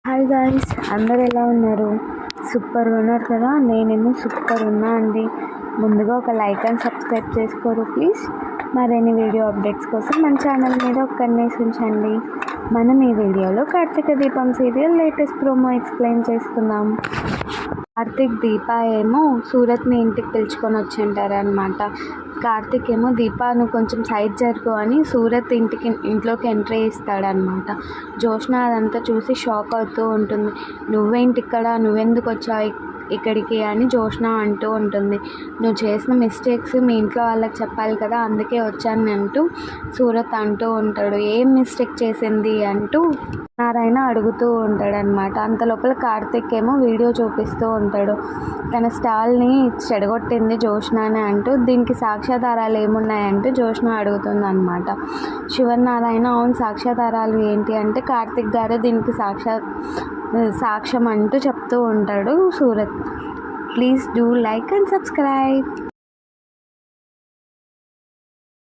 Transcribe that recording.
Hi guys, అందరు ఎలా ఉన్నారు? సూపర్ ఉన్నారు కదా. నేనేమో సూపర్ ఉన్నా అండి. ముందుగా ఒక లైక్ అండ్ సబ్స్క్రైబ్ చేసుకోరు ప్లీజ్. మరిన్ని వీడియో అప్డేట్స్ కోసం మన ఛానల్ మీద ఒక కన్నేసి ఉంచండి. మనం ఈ వీడియోలో కార్తీక దీపం సీరియల్ లేటెస్ట్ ప్రోమో ఎక్స్ప్లెయిన్ చేసుకుందాం. కార్తీక్ దీప ఏమో సూరత్ని ఇంటికి పిలుచుకొని వచ్చింటారు అనమాట. కార్తీక్ ఏమో దీప నువ్వు కొంచెం సైడ్ జరుగు అని సూరత్ ఇంట్లోకి ఎంట్రీ ఇస్తాడనమాట. జోష్న అదంతా చూసి షాక్ అవుతూ ఉంటుంది. నువ్వేంటి ఇక్కడ, నువ్వెందుకు వచ్చావు ఇక్కడికి అని జోష్న అంటూ ఉంటుంది. నువ్వు చేసిన మిస్టేక్స్ మీ ఇంట్లో వాళ్ళకి చెప్పాలి కదా, అందుకే వచ్చాను అంటూ సూరత్ అంటూ ఉంటాడు. ఏం మిస్టేక్ చేసింది అంటూ నారాయణ అడుగుతూ ఉంటాడనమాట. అంత లోపల కార్తీక్ ఏమో వీడియో చూపిస్తూ ఉంటాడు. తన స్టాల్ని చెడగొట్టింది జోష్నానే అంటూ దీనికి సాక్ష్యాధారాలు ఏమున్నాయంటూ జోష్న అడుగుతుంది అనమాట. శివనారాయణ అవును సాక్ష్యాధారాలు ఏంటి అంటే కార్తీక్ గారు దీనికి సాక్ష్యం అంటూ చెప్తూ ఉంటాడు Surat. Please do like and subscribe.